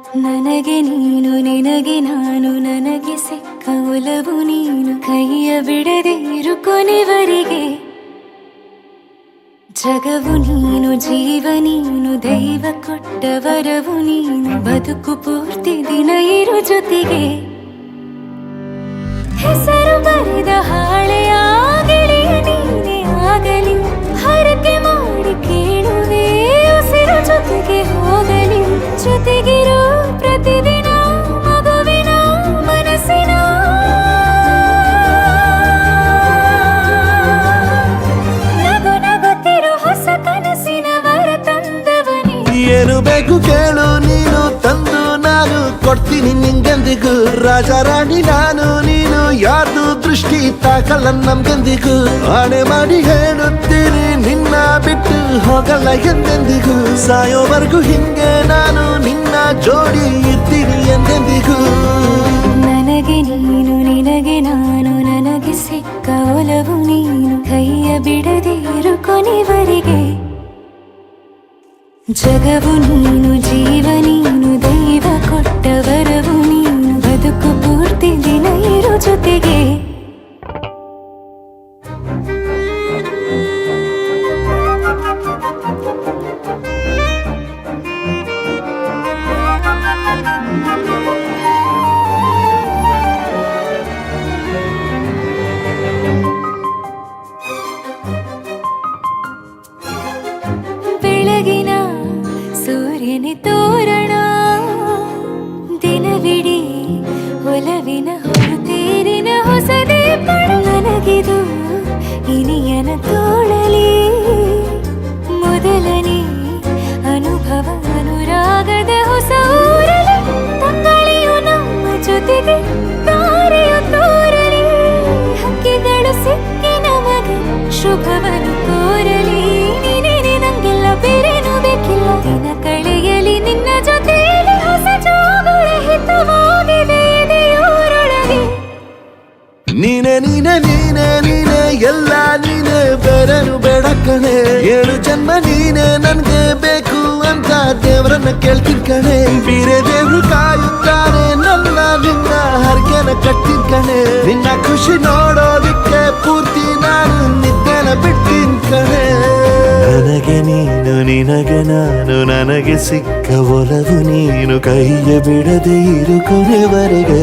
ನನಗೆ ನೀನು ನಿನಗೆ ನಾನು ನನಗೆ ಸಿಕ್ಕ ಒಲವು ನೀನು ಕೈಯ ಬಿಡದೆ ಇರು ಕೊನೆವರೆಗೆ ಜಗವು ನೀನು ಜೀವ ನೀನು ದೈವ ಕೊಟ್ಟ ವರವು ನೀನು ಬದುಕು ಪೂರ್ತಿ ದಿನ ಇರು ಜೊತೆಗೆ ಹೆಸರು ಬರೆದ ಹಾಳೆಯ ಗೆಳೆಯ ನೀನೇ ಆಗಲಿ ಹರಕೆ ಮಾಡಿ ಕೇಳುವೆ ಉಸಿರು ಜೊತೆಗೆ ಹೋಗಲಿ ಜೊತೆಗಿರೋ ಪ್ರತಿದಿನ ಮಗುವಿನ ಮನಸ್ಸಿನ ನಗು ನಗುತ್ತಿರೋ ಹೊಸ ಕನಸಿನ ವರ ತಂದವನೇ ಏನು ಬೇಕು ಕೇಳು ನೀನು ತಂದು ನಾನು ಕೊಡ್ತೀನಿ ನಿಂಗೆಂದಿಗೂ ರಾಜ ರಾಣಿ ನಾನು ನೀನು ಯಾರ್ದು ದೃಷ್ಟಿ ತಾಕಲ್ಲ ನಮ್ಗೆಂದಿಗೂ ಆಣೆ ಮಾಡಿ ಹೇಳುತ್ತೀನಿ ನಿನ್ನ ಬಿಟ್ಟು ಹೋಗಲ್ಲ ಎಂದೆಂದಿಗೂ ಸಾಯೋವರೆಗೂ ಹಿಂಗೆ ನಾನು ನಿನ್ನ ಜೋಡಿ ಇರ್ತೀನಿ ಎಂದೆಂದಿಗೂ ನನಗೆ ನೀನು ನಿನಗೆ ನಾನು ನನಗೆ ಸಿಕ್ಕ ಒಲವು ನೀನು ಕೈಯ ಬಿಡದೆ ಇರು ಕೊನೆವರೆಗೆ ಜಗವು ನೀನು ಜೀವ ನೀನು ದೈವ ಕೊಟ್ಟ ವರವು ನೀನು ಬದುಕು ಪೂರ್ತಿ ದಿನ ಇರು ಜೊತೆಗೆ ಬೆಳಗಿನ ಸೂರ್ಯನ ತೋರಣ ದಿನವಿಡೀ ಒಲವಿನ ಹೊರತೇರಿನ ಹೊಸದೇ ಪಡ ನನಗಿದು ಇನಿಯನ ತೋಳಲಿ ಮೊದಲನೇ ಅನುಭವ ಅನುರಾಗದ ಹೊಸ ಊರಲಿ ತಂಗಳಿಯು ನಮ್ಮ ಜೊತೆಗೆ ತಾರೆಯು ತೋರಲಿ ಹಕ್ಕಿಗಳು ಸಿಕ್ಕಿ ನಮಗೆ ಶುಭವನ್ನು ಕೋರಲಿ ನೀನೇನೆ ನಂಗೆಲ್ಲ ಬೇರೇನು ಬೇಕಿಲ್ಲ ದಿನ ಕಳೆಯಲಿ ನಿನ್ನ ಜೊತೆಯಲ್ಲಿ ಹೊಸ ಜೋಗುಳ ಹಿತವಾಗಿದೆ ಎದೆಯೂರೊಳಗೆ ನೀನೆ ನೀನೆ ನೀನೆ ನೀನೆ ಎಲ್ಲ ನೀನೆ ಬೇರೆನು ಬೇಡ ಕಣೆ ಏಳು ಜನ್ಮ ನೀನೆ ನನ್ಗೆ ಬೇಕು ಅಂತ ದೇವರನ್ನ ಕೇಳ್ತೀನಿ ಕಣೆ ಬೀರೆ ದೇವ್ರು ಕಾಯುತ್ತಾನೆ ನನ್ನ ನಿನ್ನ ಹರಕೆನ ಕಟ್ಟಿನ ಕಣೆ ನಿನ್ನ ಖುಷಿ ನೋಡೋದಿಕ್ಕೆ ಪೂರ್ತಿ ನಾನು ನಿದ್ದೆನ ಬಿಟ್ಟಿನ ಕಣೆ ನನಗೆ ನೀನು ನಿನಗೆ ನಾನು ನನಗೆ ಸಿಕ್ಕ ಒಲವು ನೀನು ಕೈಯ ಬಿಡದೆ ಇರು ಕೊನೆವರೆಗೆ